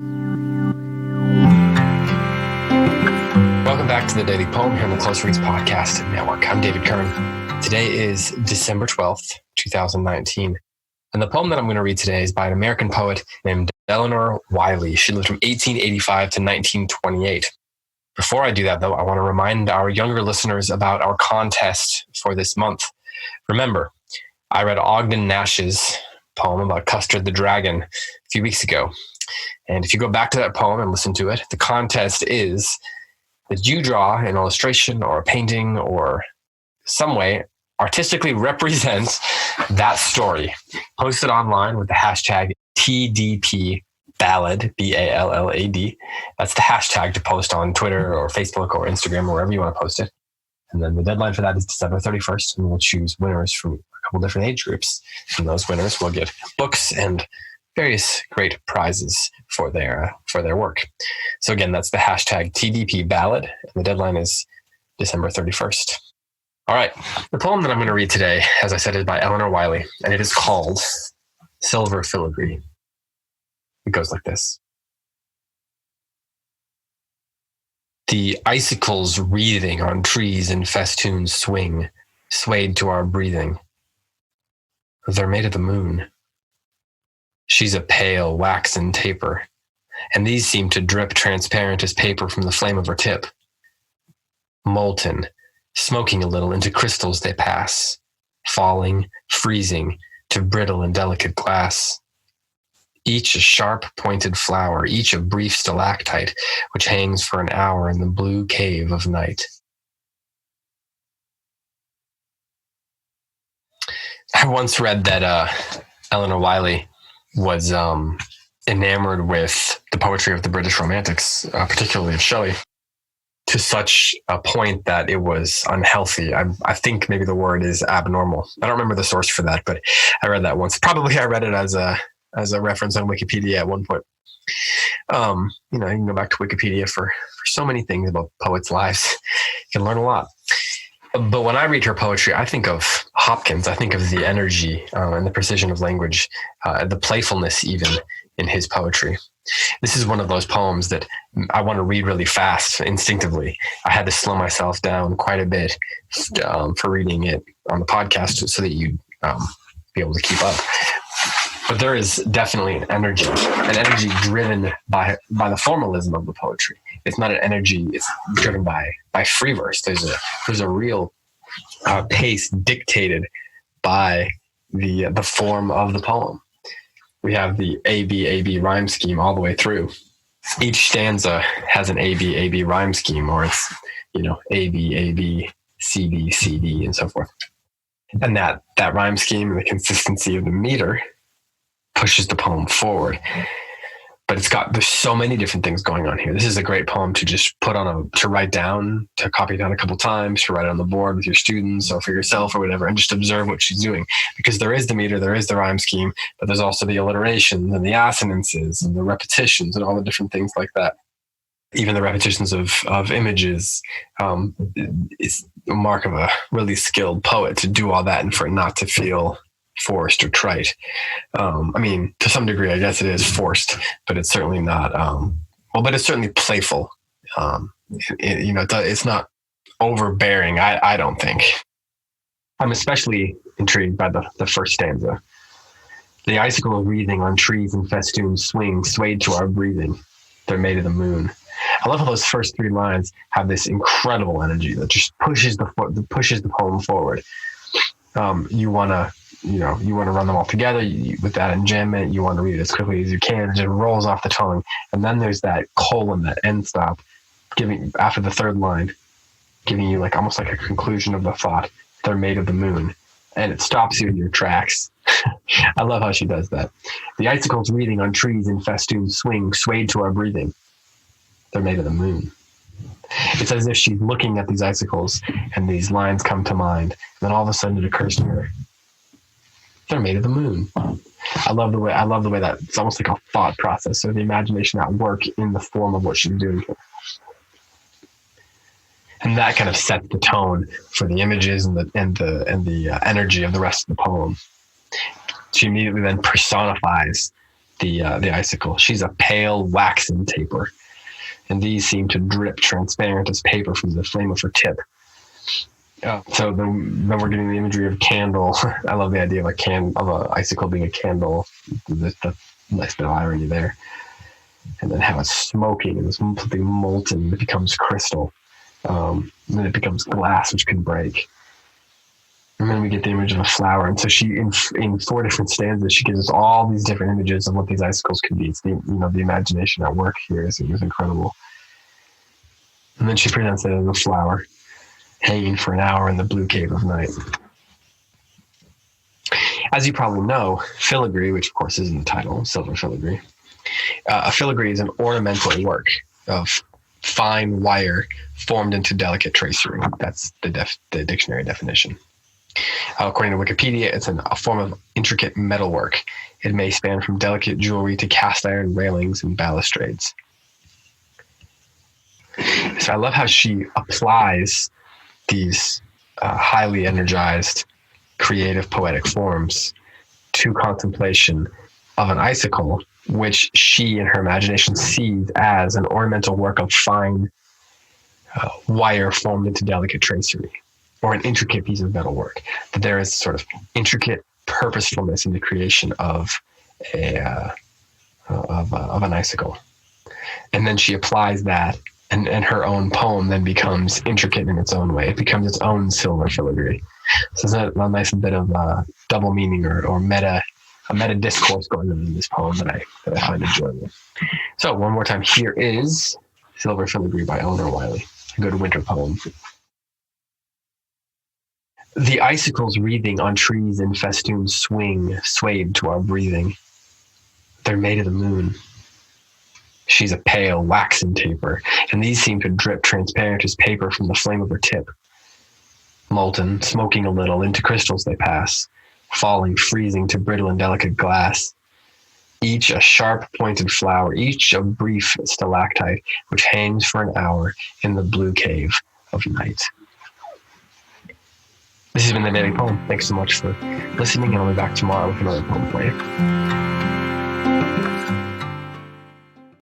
Welcome back to the Daily Poem here on the Close Reads Podcast Network. I'm David Kern. Today is December 12th, 2019. And the poem that I'm going to read today is by an American poet named Elinor Wylie. She lived from 1885 to 1928. Before I do that, though, I want to remind our younger listeners about our contest for this month. Remember, I read Ogden Nash's poem about Custard the Dragon a few weeks ago. And if you go back to that poem and listen to it, the contest is that you draw an illustration or a painting or some way artistically represent that story. Post it online with the hashtag TDP Ballad, BALLAD. That's the hashtag to post on Twitter or Facebook or Instagram or wherever you want to post it. And then the deadline for that is December 31st, and we'll choose winners from a couple different age groups. And those winners will get books and various great prizes for their work. So again, that's the hashtag TDP Ballad, and the deadline is December 31st. All right, the poem that I'm going to read today, as I said, is by Elinor Wylie, and it is called Silver Filigree. It goes like this. The icicles wreathing on trees in festoons swing, swayed to our breathing. They're made of the moon. She's a pale waxen taper, and these seem to drip transparent as paper from the flame of her tip. Molten, smoking a little, into crystals they pass, falling, freezing, to brittle and delicate glass. Each a sharp pointed flower, each a brief stalactite, which hangs for an hour in the blue cave of night. I once read that Elinor Wylie was enamored with the poetry of the British Romantics, particularly of Shelley, to such a point that it was unhealthy. I think maybe the word is abnormal. I don't remember the source for that, but I read that once. Probably I read it as a reference on Wikipedia at one point. You can go back to Wikipedia for so many things about poets' lives. You can learn a lot. But when I read her poetry, I think of Hopkins. I think of the energy and the precision of language, the playfulness even in his poetry. This is one of those poems that I want to read really fast, instinctively. I had to slow myself down quite a bit for reading it on the podcast so that you'd be able to keep up. But there is definitely an energy driven by the formalism of the poetry. It's not an energy, it's driven by free verse. There's a real pace dictated by the form of the poem. We have the A-B rhyme scheme all the way through. Each stanza has an A-B rhyme scheme, or it's, A-B, C-D, and so forth. And that rhyme scheme and the consistency of the meter pushes the poem forward. But there's so many different things going on here. This is a great poem to just to write down, to copy down a couple times, to write it on the board with your students or for yourself or whatever, and just observe what she's doing. Because there is the meter, there is the rhyme scheme, but there's also the alliterations and the assonances and the repetitions and all the different things like that. Even the repetitions of images is a mark of a really skilled poet to do all that and for it not to feel forced or trite. To some degree, I guess it is forced, but it's certainly not. But it's certainly playful. It's not overbearing. I don't think. I'm especially intrigued by the first stanza. The icicle wreathing on trees and festoons swing, swayed to our breathing. They're made of the moon. I love how those first three lines have this incredible energy that just pushes the poem forward. You want to run them all together with that enjambment. You want to read it as quickly as you can. It just rolls off the tongue. And then there's that colon, that end stop, giving after the third line, giving you almost like a conclusion of the thought. They're made of the moon. And it stops you in your tracks. I love how she does that. The icicles wreathing on trees in festoons swing, swayed to our breathing. They're made of the moon. It's as if she's looking at these icicles and these lines come to mind. And then all of a sudden it occurs to her, they're made of the moon. I love the way that it's almost like a thought process, or the imagination at work in the form of what she's doing here. And that kind of sets the tone for the images and the energy of the rest of the poem. She immediately then personifies the icicles. She's a pale waxen taper, and these seem to drip transparent as paper from the flame of her tip. So then we're getting the imagery of candle. I love the idea of a icicle being a candle. The nice bit of irony there. And then how it's smoking and there's something molten that becomes crystal. And then it becomes glass, which can break. And then we get the image of a flower. And so she, in 4 different stanzas, she gives us all these different images of what these icicles could be. It's the imagination at work here is incredible. And then she presents it as a flower hanging for an hour in the blue cave of night. As you probably know, filigree, which of course is in the title, silver filigree. A filigree is an ornamental work of fine wire formed into delicate tracery. That's the dictionary definition. According to Wikipedia, it's a form of intricate metalwork. It may span from delicate jewelry to cast iron railings and balustrades. So I love how she applies these highly energized, creative, poetic forms to contemplation of an icicle, which she in her imagination sees as an ornamental work of fine wire formed into delicate tracery, or an intricate piece of metalwork. That there is sort of intricate purposefulness in the creation of an icicle, and then she applies that, and her own poem then becomes intricate in its own way. It becomes its own silver filigree. So there's a nice bit of double meaning or meta discourse going on in this poem that I find enjoyable. So one more time, here is Silver Filigree by Elinor Wylie, a good winter poem. The icicles wreathing on trees in festoons swayed to our breathing. They're made of the moon. She's a pale, waxen taper, and these seem to drip transparent as paper from the flame of her tip. Molten, smoking a little, into crystals they pass, falling, freezing to brittle and delicate glass. Each a sharp pointed flower, each a brief stalactite, which hangs for an hour in the blue cave of night. This has been the Daily Poem. Thanks so much for listening, and I'll be back tomorrow with another poem for you.